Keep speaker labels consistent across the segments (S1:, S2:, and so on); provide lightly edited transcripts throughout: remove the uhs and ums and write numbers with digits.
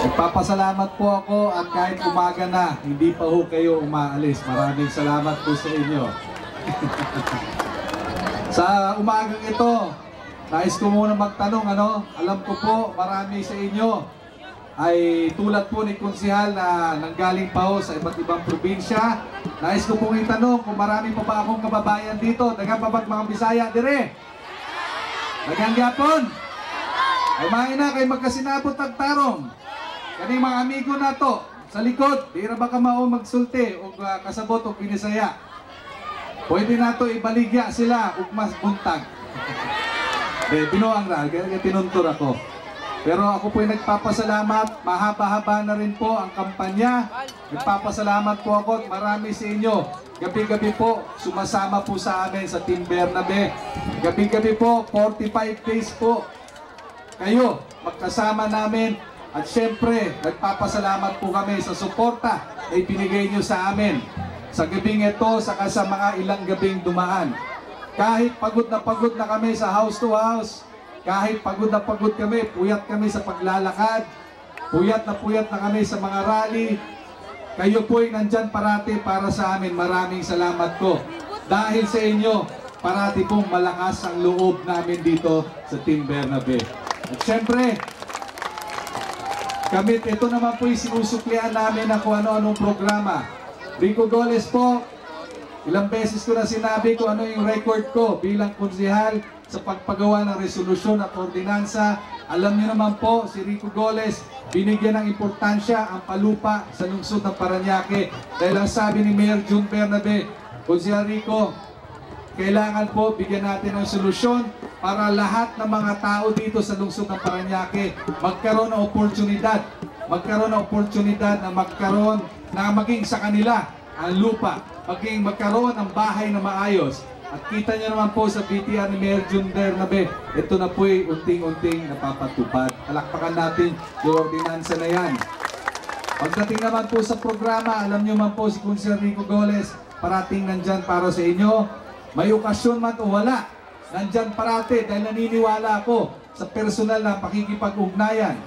S1: Nagpapasalamat po ako at kahit umaga na, hindi pa ho kayo umaalis. Maraming salamat po sa inyo. Sa umagang ito, nais ko muna magtanong, alam ko po marami sa inyo ay tulad po ni Konsehal na nanggaling pa ho sa iba't ibang probinsya. Nais ko pong itanong kung marami pa ba akong kababayan dito. Dagang babag mga Bisaya, dire? Dagang gyapon? Ay mga ina, kay magkasinabot ang tarong. Kani mga amigo na to, sa likod, di ra ba ka mao magsulti o kasabot o Binisaya? Pwede na to ibaligya sila ug mas buntag. Binuang ra, kaya tinuntur ako. Pero ako po'y nagpapasalamat, mahaba-haba na rin po ang kampanya. Nagpapasalamat po ako at marami sa inyo. Gabi-gabi po, sumasama po sa amin sa Team Bernabe. Gabi-gabi po, 45 days po. Kayo, magkasama namin. At syempre, nagpapasalamat po kami sa suporta na ibinigay nyo sa amin. Sa gabing ito, saka sa mga ilang gabing dumaan. Kahit pagod na kami sa house to house, kahit pagod na kami, puyat kami sa paglalakad, puyat na kami sa mga rally, kayo po'y nandyan parati para sa amin. Maraming salamat po. Dahil sa inyo, parati pong malakas ang loob namin dito sa Team Bernabe. At syempre, ito naman po yung sinusuklian namin na kung ano-anong programa. Rico Goles po, ilang beses ko na sinabi kung ano yung record ko bilang konsehal sa pagpagawa ng resolusyon at ordinansa. Alam niyo naman po, si Rico Goles, binigyan ng importansya ang palupa sa lungsod ng Parañaque. Dahil ang sabi ni Mayor June Bernabe, Konsehal Rico, kailangan po bigyan natin ng solusyon para lahat ng mga tao dito sa lungsod ng Parañaque magkaroon ng oportunidad na maging sa kanila ang lupa, magkaroon ng bahay na maayos. At kita nyo naman po sa BTR ni Mayor June Bernabe, ito na po'y unting-unting napapatupad. Palakpakan natin yung ordinansa na yan. Pagdating naman po sa programa, alam nyo man po si Konsehal Rico Goles, parating nandyan para sa inyo. May okasyon man o wala, nandyan parati dahil naniniwala ako sa personal na pakikipag-ugnayan.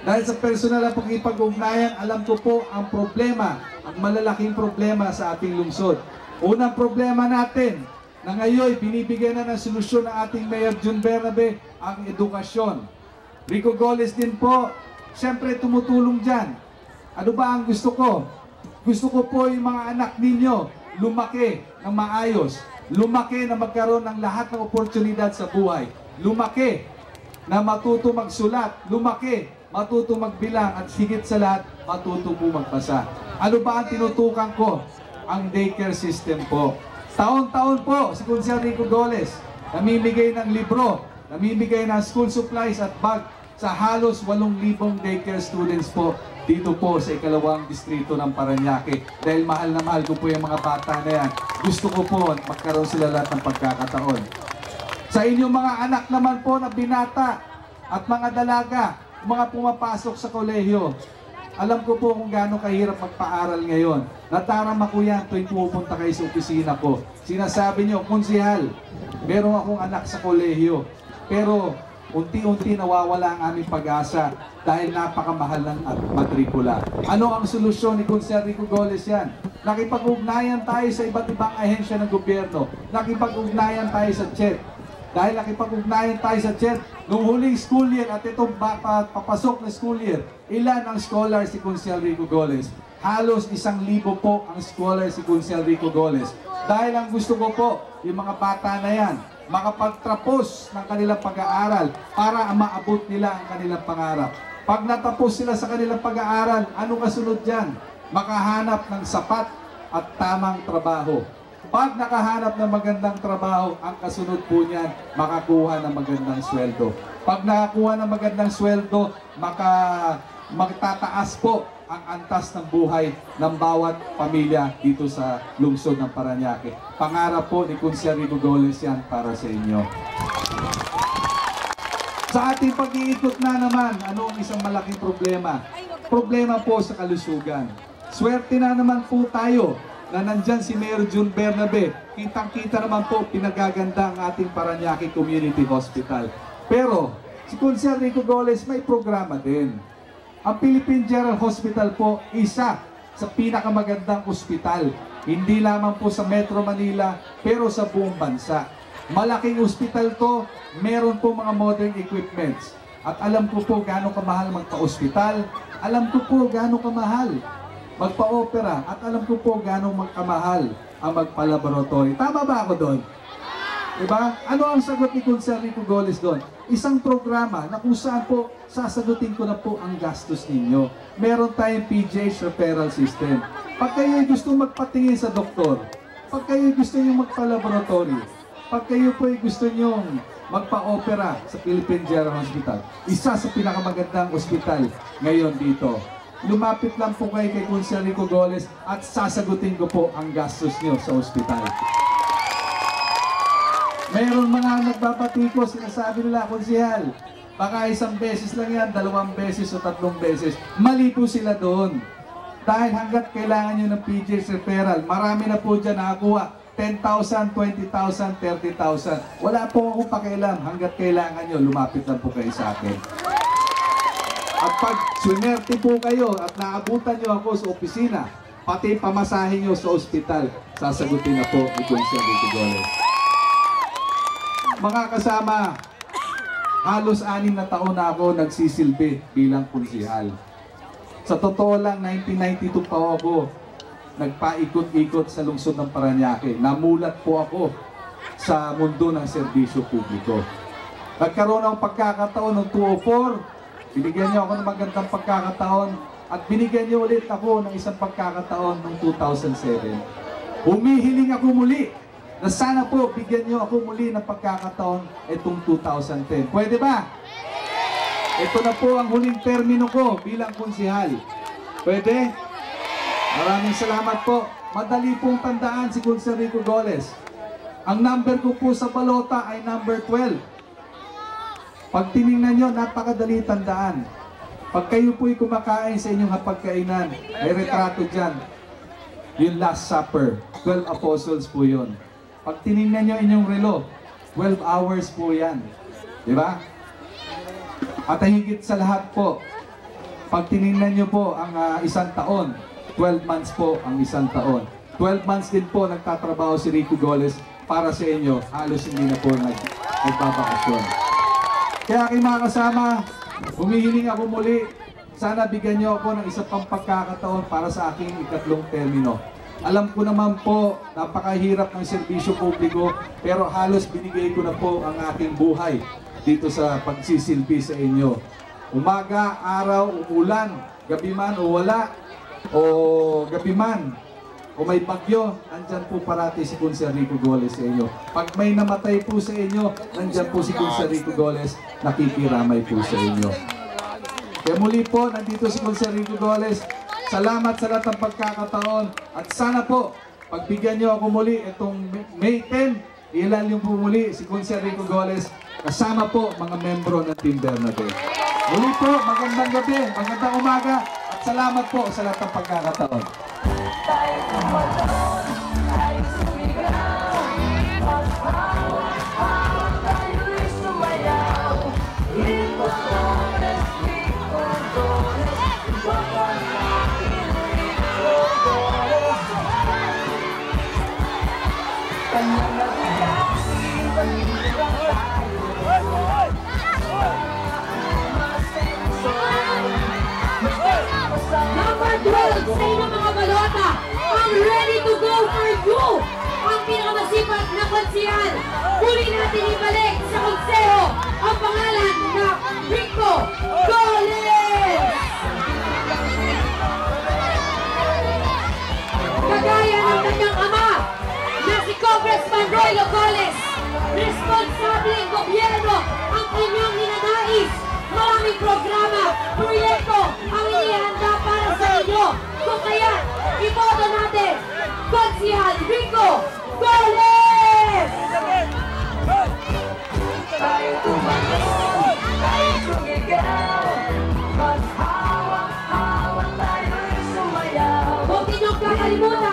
S1: Dahil sa personal na pakikipag-ugnayan, alam ko po ang problema, ang malalaking problema sa ating lungsod. Unang problema natin na ngayon binibigyan na ng solusyon ng ating Mayor June Bernabe, ang edukasyon. Rico Goles din po, siyempre tumutulong dyan. Ano ba ang gusto ko? Gusto ko po yung mga anak ninyo lumaki ng maayos. Lumaki na magkaroon ng lahat ng oportunidad sa buhay. Lumaki na matuto magsulat. Lumaki, matuto magbilang. At higit sa lahat, matuto po magbasa. Ano ba ang tinutukan ko? Ang daycare system po. Taon-taon po si Konsehal Rico Goles namimigay ng libro, namimigay ng school supplies at bag sa halos 8,000 daycare students po dito po sa ikalawang distrito ng Parañaque. Dahil mahal na mahal ko po yung mga bata na yan. Gusto ko po magkaroon sila lahat ng pagkakataon. Sa inyong mga anak naman po na binata at mga dalaga, mga pumapasok sa kolehiyo, alam ko po kung gaano kahirap magpaaral ngayon. Natarama ko yan tuwing pumupunta kayo sa opisina ko. Sinasabi nyo, Konsehal, meron akong anak sa kolehiyo, pero unti-unti nawawala ang aming pag-asa dahil napakamahal ng matrikula. Ano ang solusyon ni Konsehal Rico Goles yan? Nakipag-ugnayan tayo sa iba't ibang ahensya ng gobyerno. Nakipag-ugnayan tayo sa CHED. Dahil nakipag-ugnayan tayo sa CHED, nung huling school year at itong papasok na school year, ilan ang scholar si Konsehal Rico Goles? Halos 1,000 po ang scholar si Konsehal Rico Goles. Dahil ang gusto ko po, yung mga bata na yan, makapagtapos ng kanilang pag-aaral para maabot nila ang kanilang pangarap. Pag natapos sila sa kanilang pag-aaral, ano kasunod dyan? Makahanap ng sapat at tamang trabaho. Pag nakahanap ng magandang trabaho, ang kasunod po niyan, makakuha ng magandang sweldo. Pag nakakuha ng magandang sweldo, magtataas po ang antas ng buhay ng bawat pamilya dito sa lungsod ng Parañaque. Pangarap po ni Konsehal Rico Goles yan para sa inyo. Sa ating pag-iikot na naman, ano ang isang malaking problema? Problema po sa kalusugan. Swerte na naman po tayo na nandyan si Mayor June Bernabe. Kitang-kita naman po pinagaganda ang ating Parañaque Community Hospital. Pero si Konsehal Rico Goles may programa din. Ang Philippine General Hospital po, isa sa pinakamagandang ospital. Hindi lamang po sa Metro Manila, pero sa buong bansa. Malaking ospital to, meron po mga modern equipments. At alam ko po gaano kamahal magpa-ospital, alam ko po gaano kamahal magpa-opera, at alam ko po gaano kamahal ang magpa-laboratory. Tama ba ako doon? Diba? Ano ang sagot ni Kunser Rico Goles doon? Isang programa na kung saan po sasagutin ko na po ang gastos ninyo. Meron tayong PGH referral system. Pag kayo gusto magpatingin sa doktor, pag kayo gusto nyo magpa-laboratory, pag kayo po gusto nyo magpa-opera sa Philippine General Hospital, isa sa pinakamagandang ospital ngayon dito. Lumapit lang po kayo kay Kunser Rico Goles at sasagutin ko po ang gastos nyo sa ospital. Mayroon mga nagbabatiko, sinasabi nila, konsehal, baka isang beses lang yan, 2 beses o 3 beses. Mali po sila doon. Dahil hanggat kailangan nyo ng PGH referral, marami na po dyan nakakuha. 10,000, 20,000, 30,000. Wala po akong pakialam. Hanggat kailangan nyo, lumapit lang po kayo sa akin. At pag swinerte po kayo at naabutan nyo ako sa opisina, pati pamasahin nyo sa ospital, sasagutin na po ni Kunser Rico Goles. Mga kasama, halos 6 na taon na ako nagsisilbi bilang konsehal. Sa totoo lang, 1992 pa ako nagpaikot-ikot sa lungsod ng Parañaque. Namulat po ako sa mundo ng serbisyo publiko. Nagkaroon ng pagkakataon noong 2004, binigyan niyo ako ng magandang pagkakataon at binigyan niyo ulit ako ng isang pagkakataon noong 2007. Humihiling ako muli na sana po bigyan niyo ako muli ng pagkakataon itong 2010. Pwede ba? Ito na po ang huling termino ko bilang konsehal. Pwede? Maraming salamat po. Madali pong tandaan si Kunser Rico Goles. Ang number ko po sa balota ay number 12. Pag tinignan nyo, napakadali tandaan. Pag kayo po'y kumakain sa inyong hapagkainan, may retrato dyan. Yung Last Supper, 12 apostles po yun. Pag tinignan nyo inyong relo, 12 hours po yan. Diba? At higit sa lahat po, pag tinignan nyo po ang isang taon, 12 months po ang isang taon. 12 months din po nagtatrabaho si Rico Goles para sa inyo. Halos hindi na po nagbabakasyon. Kaya aking mga kasama, humihiling ako muli. Sana bigyan nyo ako ng isa pang pagkakataon para sa aking ikatlong termino. Alam ko naman po, napakahirap ng serbisyo publiko, pero halos binigay ko na po ang aking buhay dito sa pagsisilbi sa inyo. Umaga, araw, umulan, gabi man o wala, o gabi man, o may bagyo, nandyan po parati si Kunser Rico Goles sa inyo. Pag may namatay po sa inyo, nandyan po si Kunser Rico Goles, nakikiramay po sa inyo. Kaya muli po, nandito si Kunser Rico Goles. Salamat sa lahat ng pagkakataon. At sana po, pagbigyan nyo ako muli itong May 10, ilan yung po muli si Kunser Rico Goles, kasama po mga membro ng Team Bernabé. Muli po, magandang gabi, magandang umaga, at salamat po sa lahat ng pagkakataon.
S2: Number 12 sa inyong mga balota, ang ready to go for you, ang pinakamasipag na konsehal. Muli natin ibalik sa konseho ang pangalan na Rico Goles. Kagaya ng kanyang ama na si Congressman Roylo Goles, responsableng gobyerno ang kanyang ninanais. Maraming programa, proyekto ang inihanda para sa inyo. Kung kaya, iboto natin, Konsehal Rico Goles! Tayo tumanong, tayo sumigaw, maghawak-hawak tayo'y sumayaw. Huwag ninyong kakalimutan